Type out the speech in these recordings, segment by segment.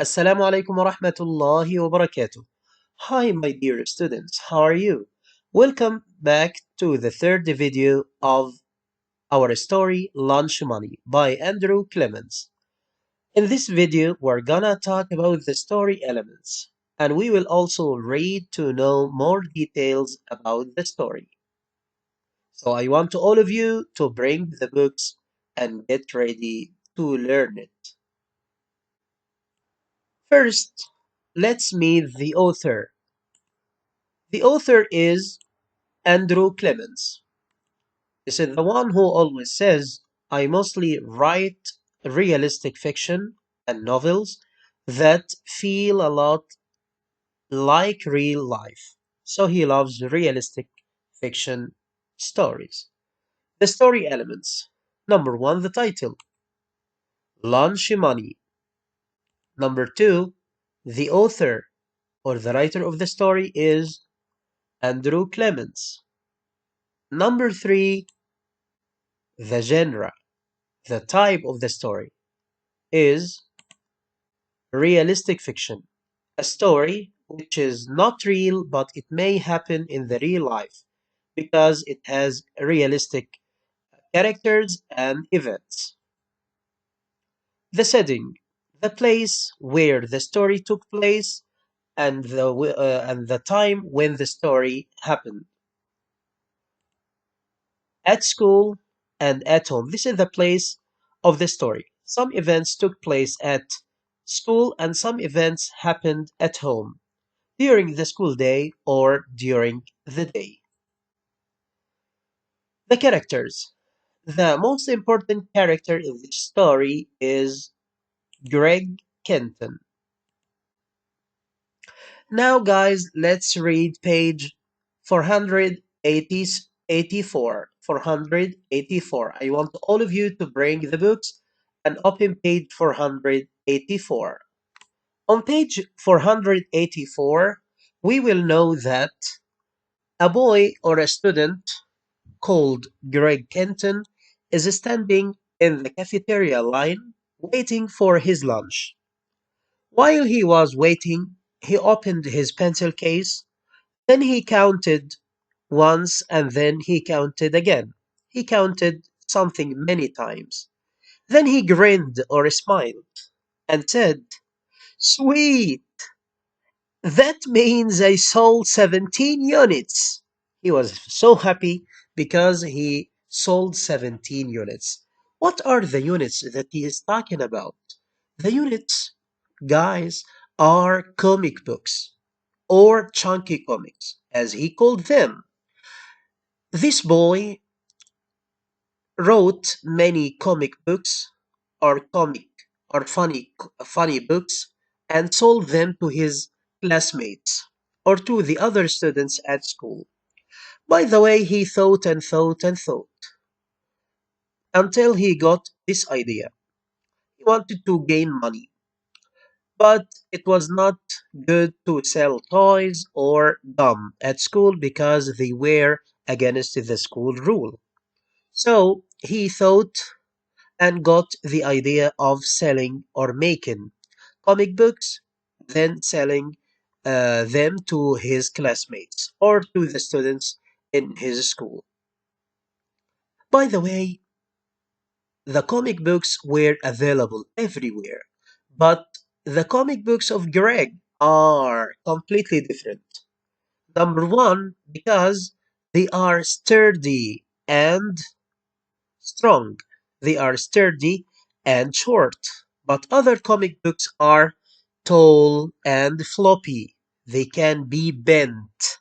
Assalamu alaikum wa rahmatullahi wa barakatuh. Hi, my dear students, how are you? Welcome back to the third video of our story Lunch Money by Andrew Clements. In this video, we're gonna talk about the story elements, and we will also read to know more details about the story. So I want to all of you to bring the books and get ready to learn it. First, let's meet the author. The author is Andrew Clements. This is the one who always says, I mostly write realistic fiction and novels that feel a lot like real life. So he loves realistic fiction stories. The story elements. Number one, the title, Lunch Money. Number two, the author or the writer of the story is Andrew Clements. Number three, the genre. The type of the story is realistic fiction, a story which is not real but it may happen in the real life because it has realistic characters and events. The setting, the place where the story took place and the time when the story happened. At school and at home. This is the place of the story. Some events took place at school and some events happened at home during the school day or during the day. The characters. The most important character in this story is Greg Kenton. Now, guys, let's read page 484. 484. I want all of you to bring the books and open page 484. On page 484, we will know that a boy or a student called Greg Kenton is standing in the cafeteria line waiting for his lunch. While he was waiting, he opened his pencil case. Then he counted once and then he counted again. He counted something many times. Then he grinned or smiled and said, Sweet! That means I sold 17 units. He was so happy because he sold 17 units. What are the units that he is talking about? The units, guys, are comic books or chunky comics, as he called them. This boy wrote many comic books or comic or funny books and sold them to his classmates or to the other students at school. By the way, he thought and thought and thought until he got this idea. He wanted to gain money, but it was not good to sell toys or gum at school because they were against the school rule. So he thought and got the idea of selling or making comic books, then selling them to his classmates or to the students in his school. By the way, the comic books were available everywhere, but the comic books of Greg are completely different. Number one, because they are sturdy and strong. They are sturdy and short. But other comic books are tall and floppy. They can be bent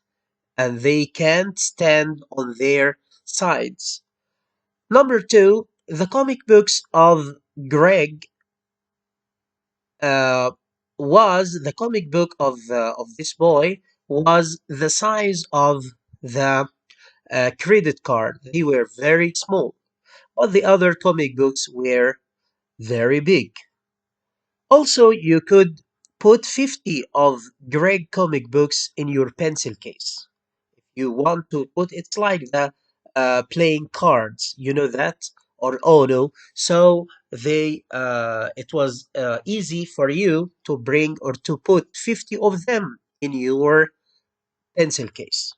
and they can't stand on their sides. Number two, the comic books of Greg uh, was the comic book of this boy was the size of the credit card. They were very small, but the other comic books were very big. Also, you could put 50 of Greg comic books in your pencil case. If you want to put it's like the playing cards, you know that? or Ono. So it was easy for you to bring or to put 50 of them in your pencil case.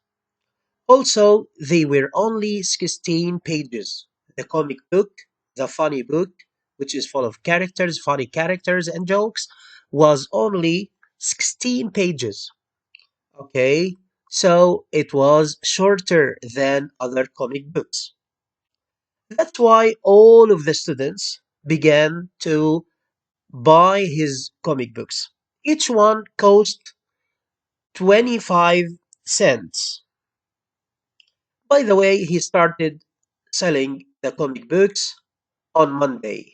Also, they were only 16 pages. The comic book, the funny book, which is full of characters, funny characters and jokes, was only 16 pages. Okay, so it was shorter than other comic books. That's why all of the students began to buy his comic books. Each one cost 25 cents. By the way, he started selling the comic books on Monday.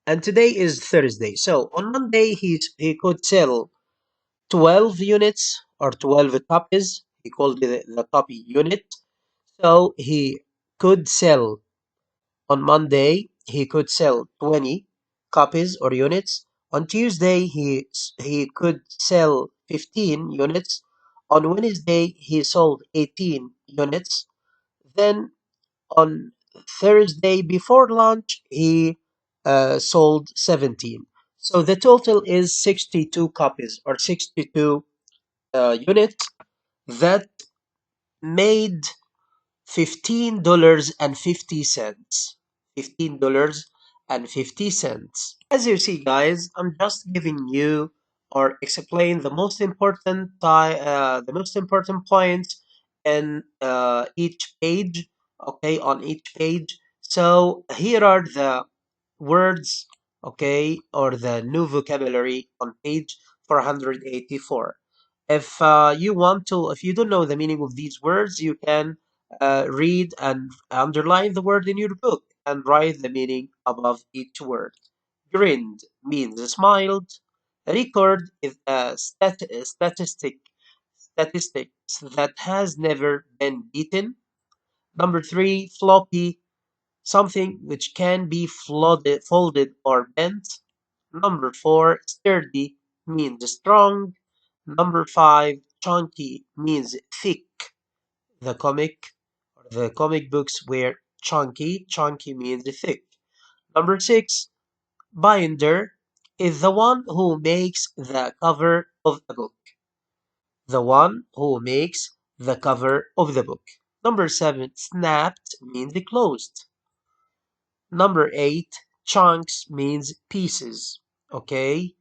And today is Thursday. So on Monday, he could sell 12 units or 12 copies. He called it the copy unit. So he could sell on Monday, he could sell 20 copies or units. On Tuesday, he could sell 15 units. On Wednesday, he sold 18 units. Then on Thursday before lunch, he sold 17. So the total is 62 copies or 62 units that made $15.50. $15.50. As you see, guys, I'm just giving you or explain the most important points in each page. Okay, on each page. So here are the words, okay, or the new vocabulary on page 484. If you don't know the meaning of these words, you can read and underline the word in your book and write the meaning above each word. Grinned means smiled. Record is a statistics that has never been beaten. Number three, floppy, something which can be folded or bent. Number four, sturdy means strong. Number five, chunky means thick. The comic books were chunky. Chunky means thick. Number six, binder is the one who makes the cover of the book. The one who makes the cover of the book. Number seven, snapped means closed. Number eight, chunks means pieces. Okay.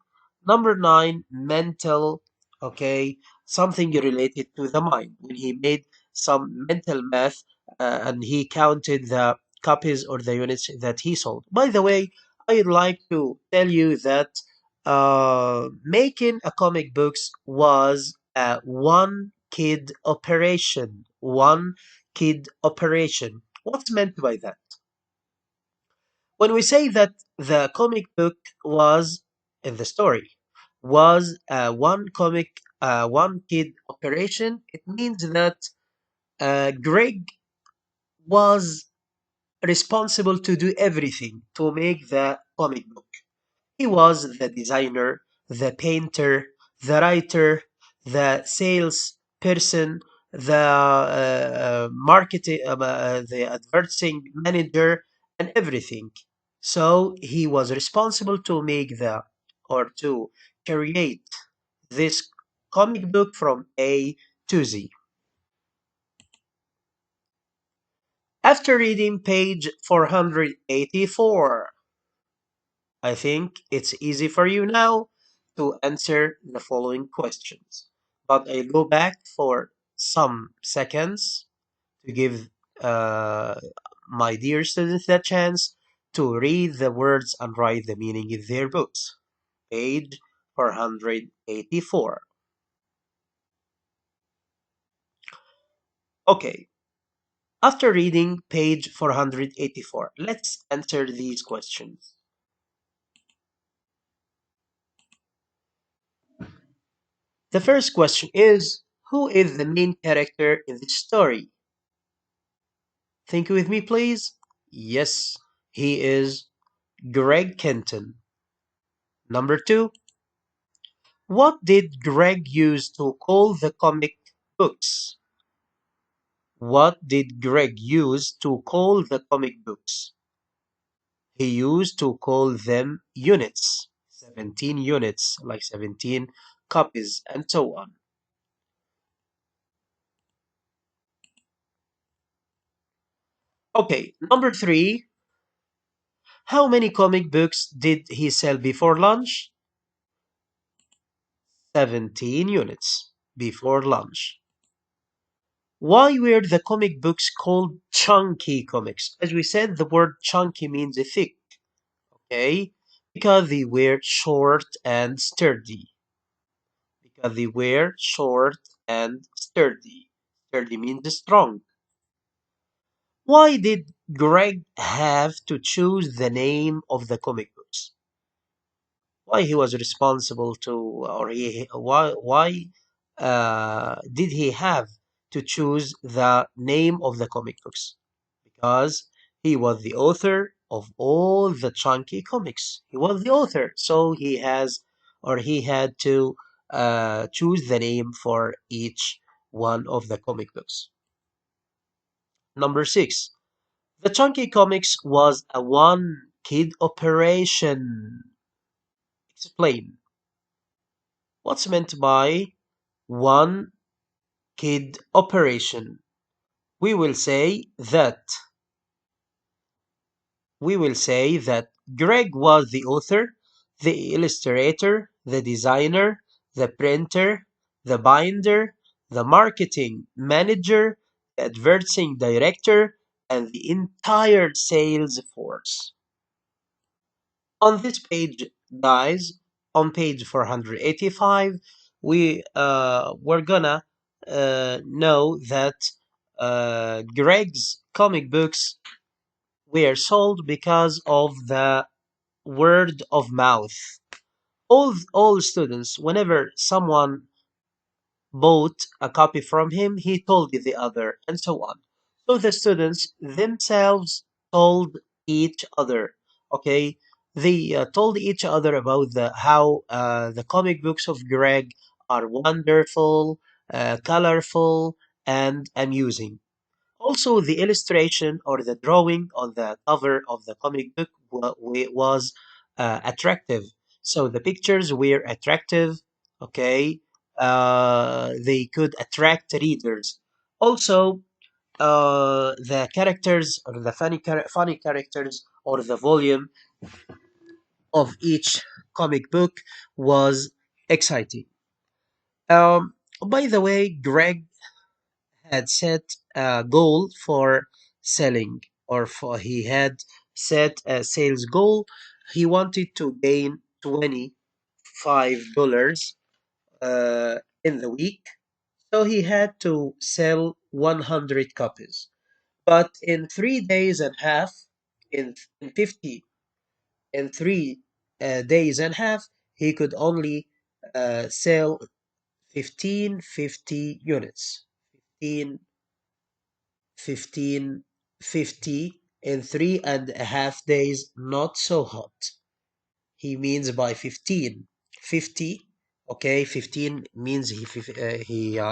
Number nine, mental. Okay. Something related to the mind. When he made some mental math and he counted the copies or the units that he sold. By the way, I'd like to tell you that making a comic books was a one kid operation. One kid operation. What's meant by that? When we say that the comic book was in the story was one kid operation, it means that Greg was responsible to do everything to make the comic book. He was the designer, the painter, the writer, the sales person, the marketing, the advertising manager, and everything. So he was responsible to make or to create this comic book from A to Z. After reading page 484, I think it's easy for you now to answer the following questions. But I'll go back for some seconds to give uh, my dear students the chance to read the words and write the meaning in their books. Page 484. Okay, after reading page 484, let's answer these questions. The first question is, who is the main character in this story? Think with me, please. Yes, he is Greg Kenton. Number two, what did Greg use to call the comic books? What did Greg use to call the comic books? He used to call them units, 17 units, like 17 copies, and so on. Okay, number three, how many comic books did he sell before lunch? 17 units before lunch. Why were the comic books called chunky comics? As we said, the word chunky means thick, okay? Because they were short and sturdy. Because they were short and sturdy. Sturdy means strong. Why did Greg have to choose the name of the comic books? Why he was responsible to, or he, why did he have to choose the name of the comic books? Because he was the author of all the chunky comics. He was the author, so he has, or he had to choose the name for each one of the comic books. Number six, the chunky comics was a one kid operation. Explain. What's meant by one kid operation? We will say that we will say that Greg was the author, the illustrator, the designer, the printer, the binder, the marketing manager, the advertising director, and the entire sales force. On this page, guys, on page 485, we're gonna know that Greg's comic books were sold because of the word of mouth. All students, whenever someone bought a copy from him, he told the other, and so on. So the students themselves told each other. Okay, they told each other about the how the comic books of Greg are wonderful, colorful, and amusing. Also, the illustration or the drawing on the cover of the comic book was attractive. So the pictures were attractive. Okay, they could attract readers. Also, the characters or the funny characters or the volume of each comic book was exciting. Um, by the way, Greg had set a goal for selling, or for he had set a sales goal. He wanted to gain $25 in the week, so he had to sell 100 copies. But in 3 days and a half, in 50, in 3 days and a half, he could only sell 1550 units. 15 1550 in 3.5 days, not so hot. He means by 15, 50. Okay, 15 means he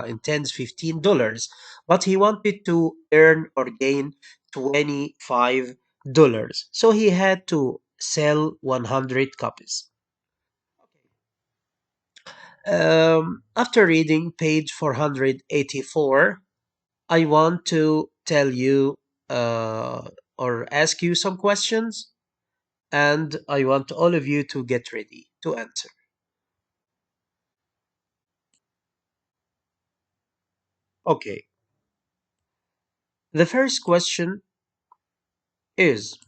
intends $15, but he wanted to earn or gain $25. So he had to sell 100 copies. After reading page 484, I want to tell you or ask you some questions, and I want all of you to get ready to answer. Okay, the first question is,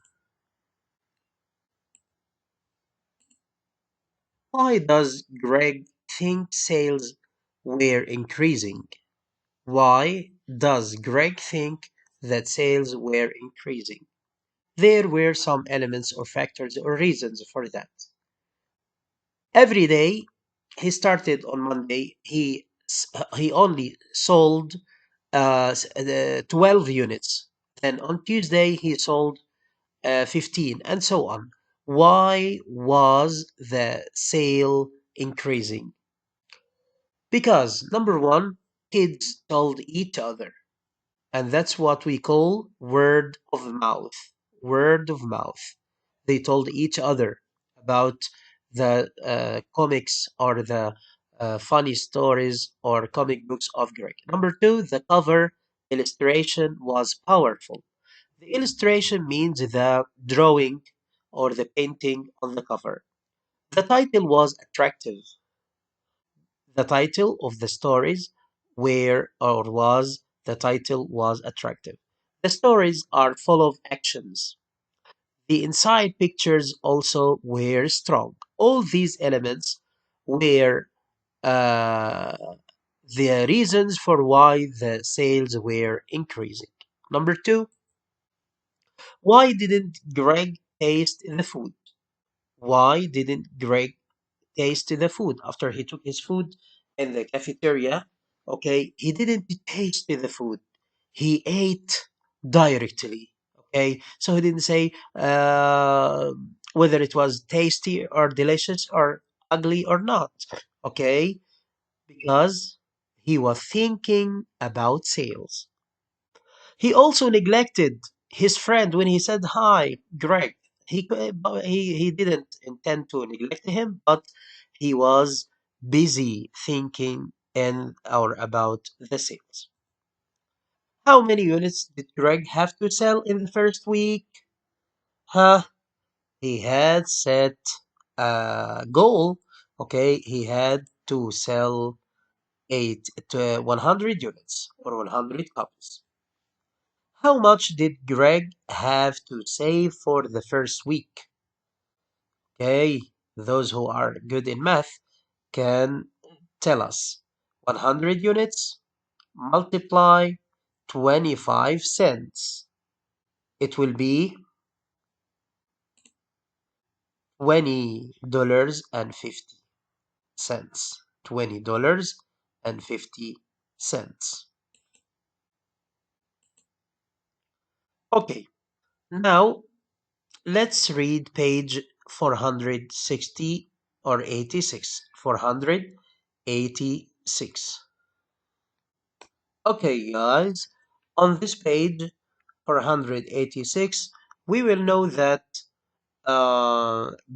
why does Greg think sales were increasing? Why does Greg think that sales were increasing? There were some elements or factors or reasons for that. Every day, he started on Monday, he only sold 12 units. Then on Tuesday, he sold 15, and so on. Why was the sale increasing? Because number one, kids told each other, and that's what we call word of mouth. Word of mouth. They told each other about the comics or the funny stories or comic books of Greg. Number two, the cover illustration was powerful. The illustration means the drawing or the painting on the cover. The title was attractive. The title of the stories the title was attractive. The stories are full of actions. The inside pictures also were strong. All these elements were uh, the reasons for why the sales were increasing. Number two, why didn't Greg taste the food? Why didn't Greg taste the food after he took his food in the cafeteria? Okay, he didn't taste the food. He ate directly. Okay, so he didn't say whether it was tasty or delicious or ugly or not. Okay, because he was thinking about sales. He also neglected his friend when he said hi, Greg. He didn't intend to neglect him, but he was busy thinking and or about the sales. How many units did Greg have to sell in the first week? Huh? He had set a goal. Okay, he had to sell 100 units or 100 copies. How much did Greg have to save for the first week? Okay, those who are good in math can tell us. 100 units multiply 25 cents. It will be $20.50. $20.50. Okay, now let's read page 460 or 86. 486. Okay, guys, on this page 486, we will know that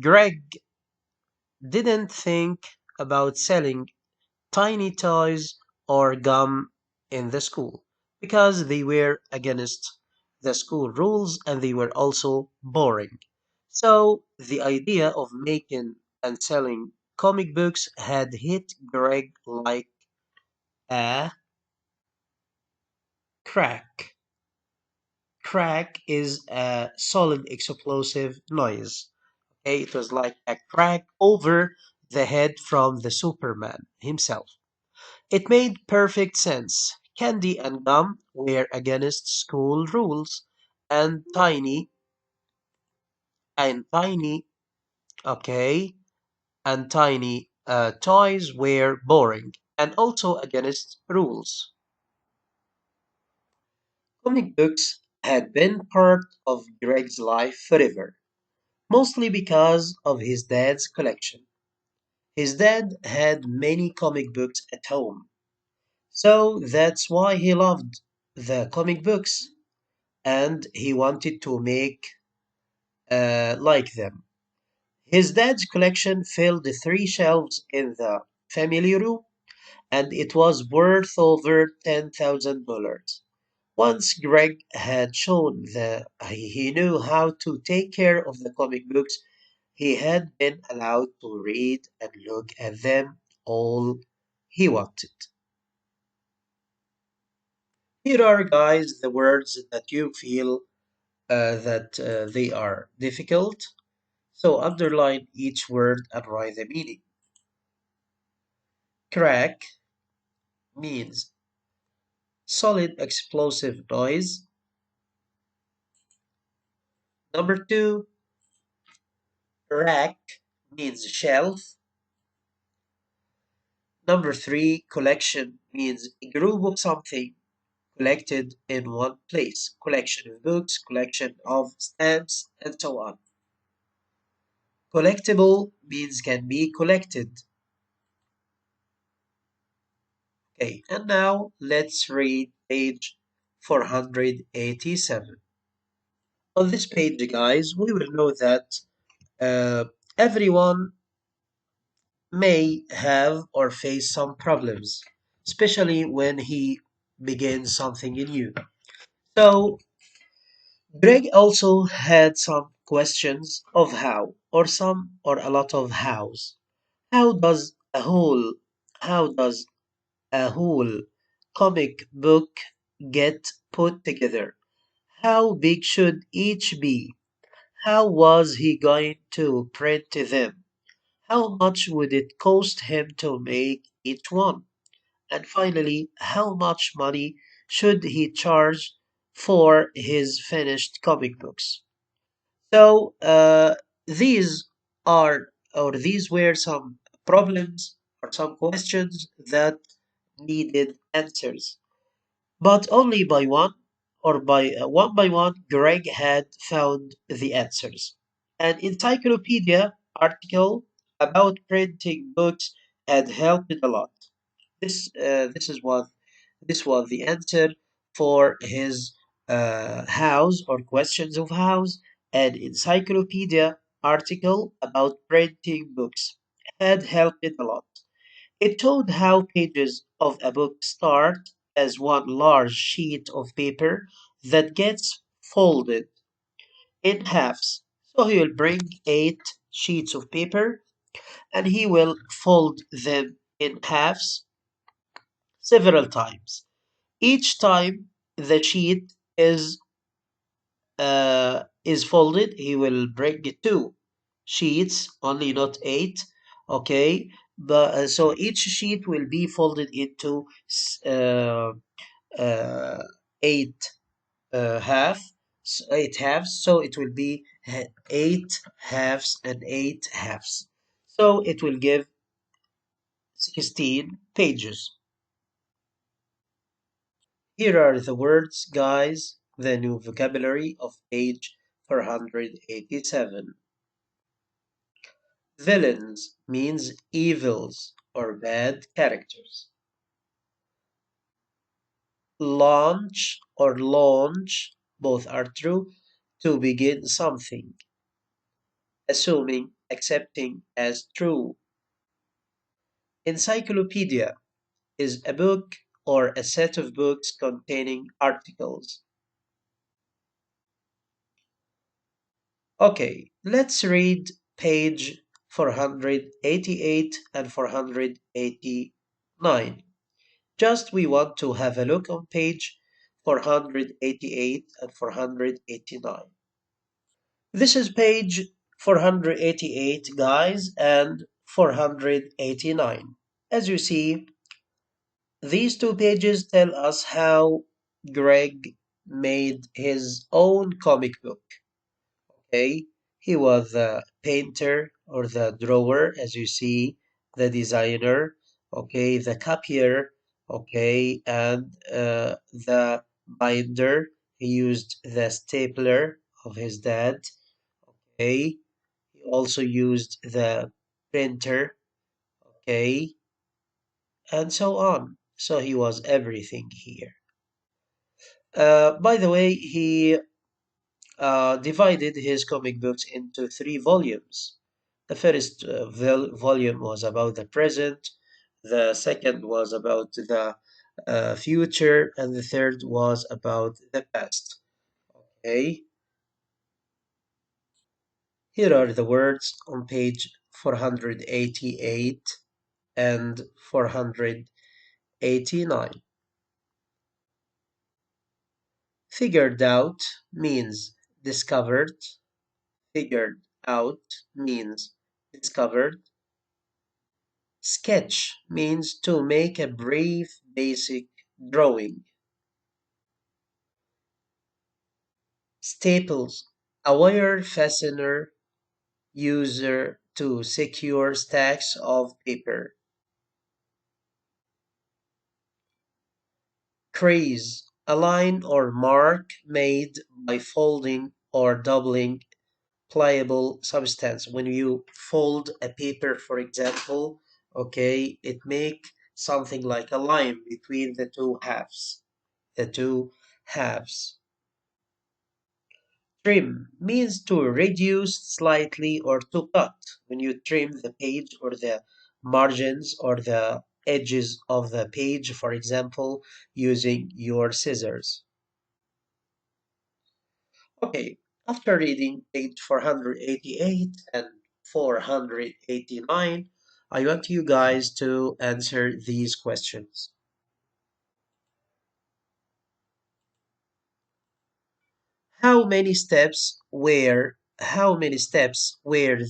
Greg didn't think about selling tiny toys or gum in the school because they were against the school rules and they were also boring. So the idea of making and selling comic books had hit Greg like a crack. Crack is a solid explosive noise. Okay, it was like a crack over the head from the Superman himself. It made perfect sense. Candy and gum were against school rules, and tiny, okay, and tiny toys were boring and also against rules. Comic books had been part of Greg's life forever, mostly because of his dad's collection. His dad had many comic books at home, so that's why he loved the comic books and he wanted to make like them. His dad's collection filled the three shelves in the family room, and it was worth over $10,000. Once Greg had shown that he knew how to take care of the comic books, he had been allowed to read and look at them all he wanted. Here are, guys, the words that you feel that they are difficult. So underline each word and write the meaning. Crack means solid explosive noise. Number two, rack means shelf. Number three, collection means a group of something collected in one place. Collection of books, collection of stamps, and so on. Collectible means can be collected. Okay, and now let's read page 487. On this page, guys, we will know that uh, everyone may have or face some problems, especially when he begins something new. So, Greg also had some questions of how, or some or a lot of hows. How does a whole, how does a whole comic book get put together? How big should each be? How was he going to print them? How much would it cost him to make each one? And finally, how much money should he charge for his finished comic books? So, these these were some problems or some questions that needed answers. But only by one, Greg had found the answers. An encyclopedia article about printing books had helped a lot. This is what this was the answer for his hows or questions of hows. An encyclopedia article about printing books had helped a lot. It told how pages of a book start as one large sheet of paper that gets folded in halves. So he will bring 8 sheets of paper and he will fold them in halves several times. Each time the sheet is folded, he will bring 2 sheets, only not 8. Okay, but so each sheet will be folded into 8 8 halves. So it will be 8 halves and 8 halves. So it will give 16 pages. Here are the words, guys, the new vocabulary of page 487. Villains means evils or bad characters. Launch or launch, both are true, to begin something, assuming, accepting as true. Encyclopedia is a book or a set of books containing articles. Okay, let's read page 488 and 489. Just we want to have a look on page 488 and 489. This is page 488, guys, and 489. As you see, these 2 pages tell us how Greg made his own comic book. Okay, he was the painter or the drawer, as you see, the designer, okay, the copier, okay, and the binder. He used the stapler of his dad, okay. He also used the printer, okay, and so on. So he was everything here. By the way, he divided his comic books into 3 volumes. The first volume was about the present, the second was about the future, and the third was about the past. Okay, here are the words on page 488 and 489. Figured out means discovered. Figured out means discovered. Sketch means to make a brief basic drawing. Staples, a wire fastener user to secure stacks of paper. Crease, a line or mark made by folding or doubling pliable substance. When you fold a paper, for example, okay, it make something like a line between the two halves. The two halves. Trim means to reduce slightly or to cut. When you trim the page or the margins or the edges of the page, for example, using your scissors. Okay, after reading page 488 and 489, I want you guys to answer these questions. How many steps were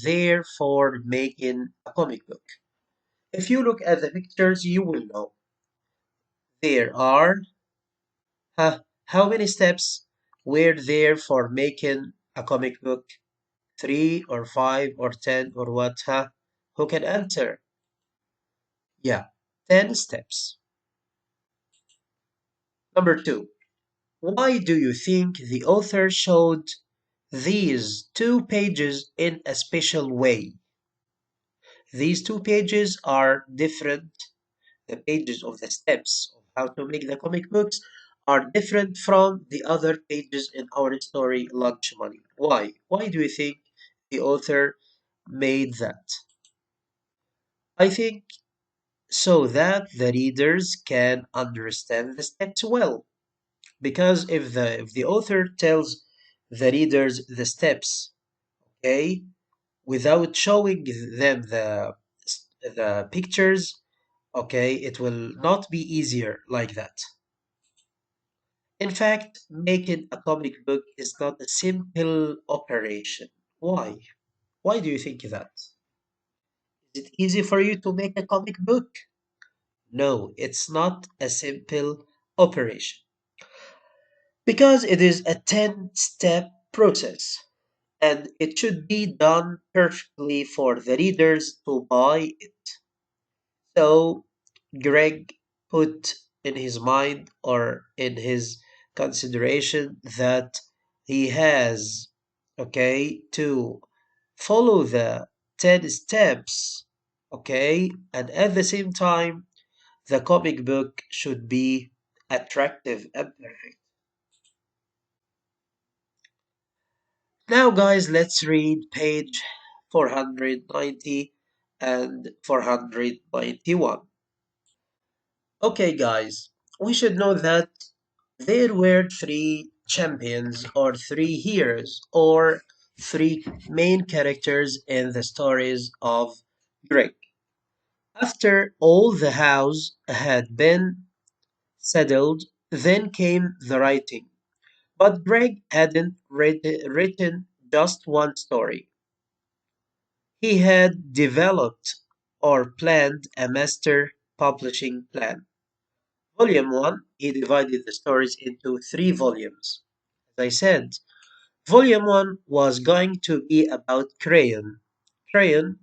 there for making a comic book? If you look at the pictures, you will know. There are how many steps were there for making a comic book? Three or five or 10 or what? Who can answer? Yeah, 10 steps. Number two, why do you think the author showed these two pages in a special way? These two pages are different. The pages of the steps of how to make the comic books are different from the other pages in our story, Lunch Money. Why? Why do you think the author made that? I think so that the readers can understand the steps well. Because if the author tells the readers the steps, okay, without showing them the pictures, okay, it will not be easier like that. In fact, making a comic book is not a simple operation. Why? Why do you think that? Is it easy for you to make a comic book? No, it's not a simple operation. Because it is a 10-step process and it should be done perfectly for the readers to buy it. So Greg put in his mind or in his consideration that he has, okay, to follow the 10 steps, okay, and at the same time, the comic book should be attractive and perfect. Now, guys, let's read page 490 and 491. Okay, guys, we should know that there were three champions or three heroes or three main characters in the stories of Greg. After all the house had been settled, then came the writing. But Greg hadn't written just one story. He had developed or planned a master publishing plan. Volume 1, he divided the stories into three volumes. As I said, Volume 1 was going to be about Crayon. Crayon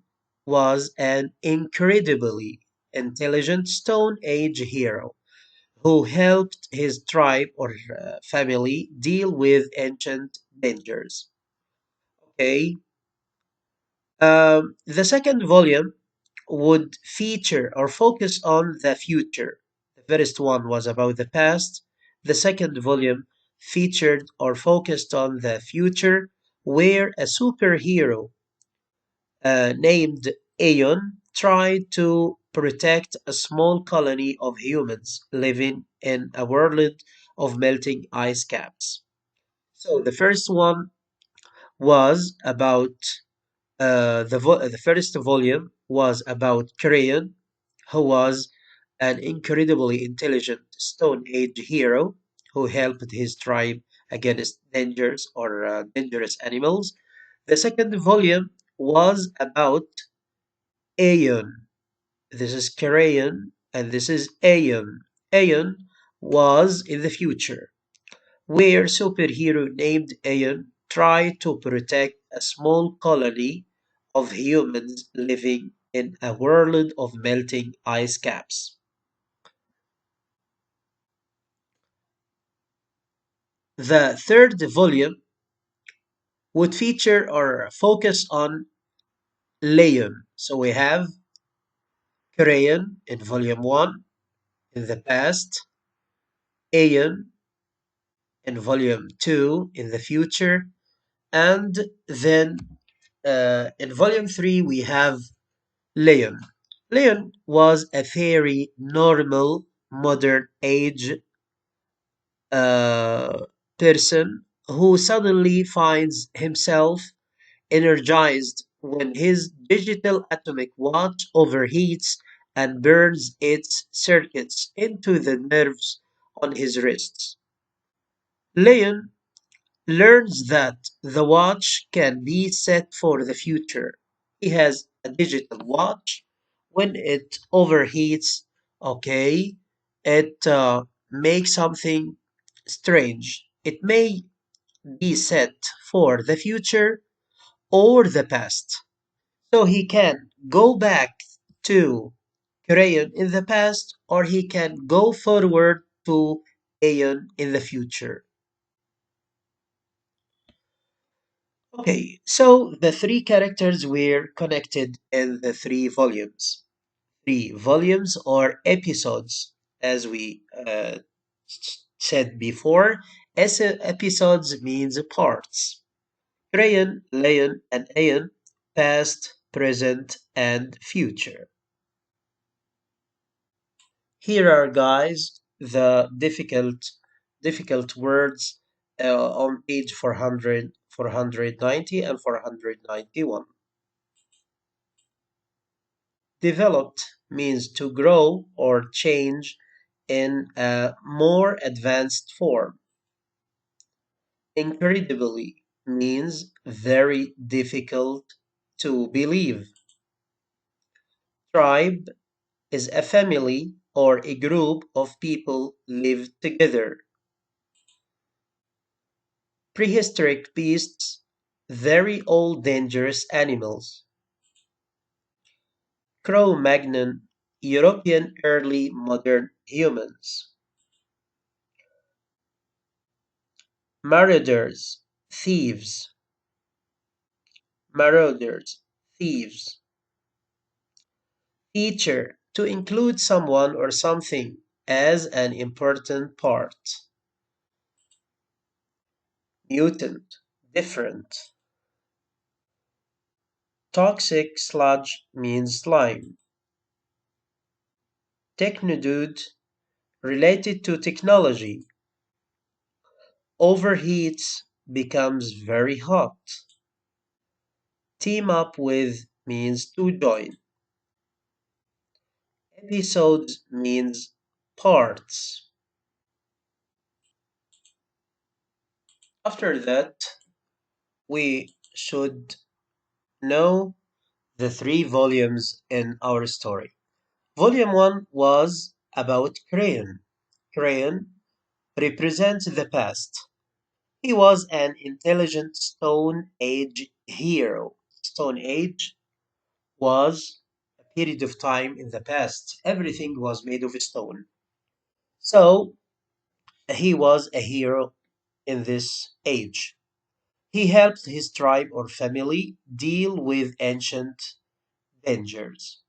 was an incredibly intelligent Stone Age hero who helped his tribe or family deal with ancient dangers. Okay, the second volume would feature or focus on the future. The first one was about the past. The second volume featured or focused on the future, where a superhero named Aeon tried to protect a small colony of humans living in a world of melting ice caps. So the first one was about the first volume was about Crayon, who was an incredibly intelligent Stone Age hero who helped his tribe against dangers or dangerous animals. The second volume was about Aeon. This is Crayon and this is Aeon. Aeon was in the future, where superhero named Aeon tried to protect a small colony of humans living in a world of melting ice caps. The third volume would feature or focus on Leon. So we have Crayon in volume 1 in the past, Aeon in volume 2 in the future, And then in volume 3, we have Leon. Leon was a very normal, modern age uh, person who suddenly finds himself energized when his digital atomic watch overheats and burns its circuits into the nerves on his wrists. Leon learns that the watch can be set for the future. He has a digital watch. When it overheats, okay, it makes something strange. It may be set for the future or the past. So he can go back to Crayon in the past or he can go forward to Aeon in the future. Okay, so the three characters were connected in the three volumes. Three volumes or episodes, as we said before. Episodes means parts. Crayon, Leon, and Aeon, past, present, and future. Here are, guys, the difficult words on page 400, 490 and 491. Developed means to grow or change in a more advanced form. Incredibly means very difficult to believe. Tribe is a family or a group of people live together. Prehistoric beasts, very old dangerous animals. Cro-Magnon, European early modern humans. Marauders, thieves. Marauders, thieves. Feature, to include someone or something as an important part. Mutant, different. Toxic sludge means slime. Technodude, related to technology. Overheats, becomes very hot. Team up with means to join. Episodes means parts. After that, we should know the three volumes in our story. Volume 1 was about Crayon. Crayon represents the past. He was an intelligent Stone Age hero. Stone Age was a period of time in the past. Everything was made of stone. So he was a hero in this age. He helped his tribe or family deal with ancient dangers,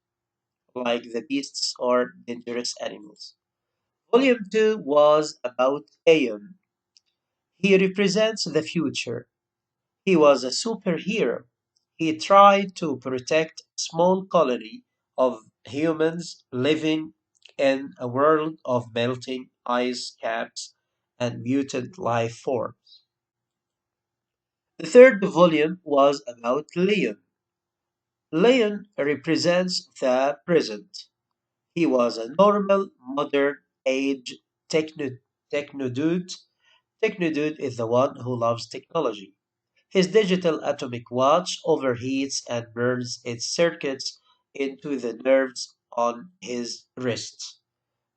like the beasts or dangerous animals. Volume 2 was about Aeon. He represents the future. He was a superhero. He tried to protect a small colony of humans living in a world of melting ice caps and mutant life forms. The third volume was about Leon. Leon represents the present. He was a normal, modern age techno- technodude. Technodude is the one who loves technology. His digital atomic watch overheats and burns its circuits into the nerves on his wrists.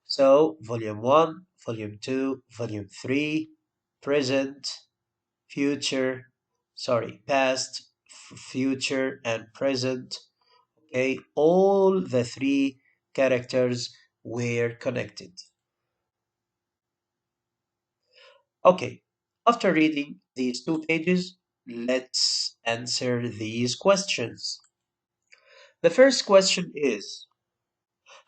So, Volume 1, Volume 2, Volume 3, present, future, sorry, past, future, and present. Okay, all the three characters were connected. Okay, after reading these two pages, let's answer these questions. The first question is,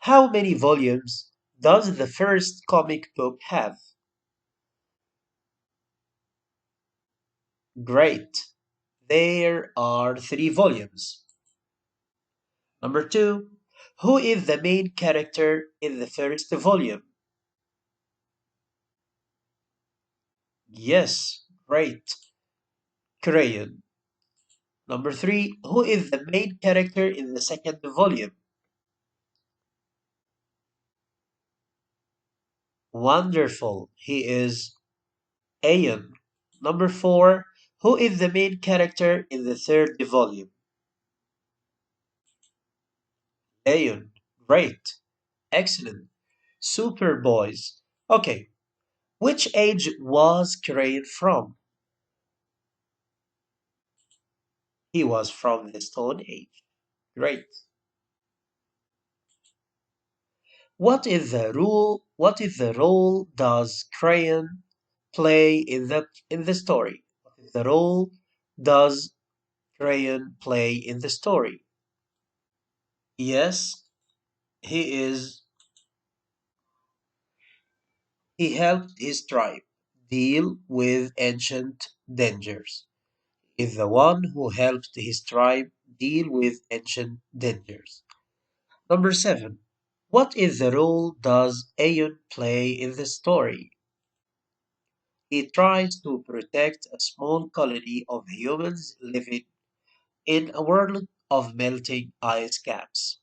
how many volumes does the first comic book have? Great. There are three volumes. Number two, who is the main character in the first volume? Yes, great. Crayon. Number three, who is the main character in the second volume? Wonderful. He is Aeon. Number four, who is the main character in the third volume? Aeon. Great. Excellent. Super boys. Okay. Which age was Crayon from? He was from the Stone Age. Great. What is the role does Crayon play in the story? What is the role does Crayon play in the story? Yes, he is he helped his tribe deal with ancient dangers. Is the one who helped his tribe deal with ancient dangers. Number seven. What is the role does Aeon play in the story? He tries to protect a small colony of humans living in a world of melting ice caps.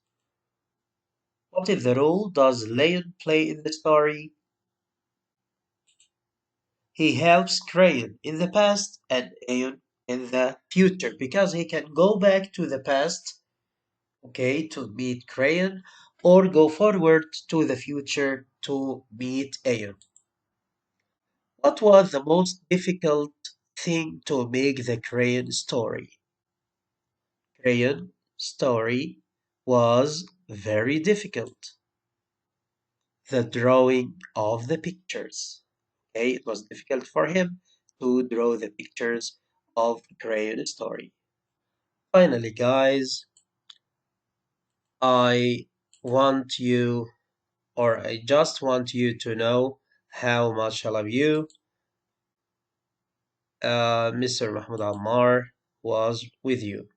What is the role does Leon play in the story? He helps Crayon in the past and Aeon in the future because he can go back to the past, okay, to meet Crayon, or go forward to the future to meet Aeon. What was the most difficult thing to make the Crayon story? Crayon story was very difficult. The drawing of the pictures. Okay, it was difficult for him to draw the pictures of Crayon story. Finally, guys, I want you, or I just want you to know how much I love you. Mr. Mahmoud Ammar was with you.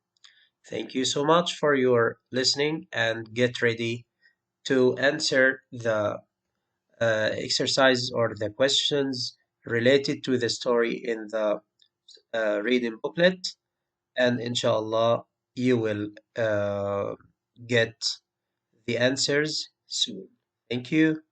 Thank you so much for your listening and get ready to answer the exercises or the questions related to the story in the reading booklet, and inshallah, you will get the answers soon. Thank you.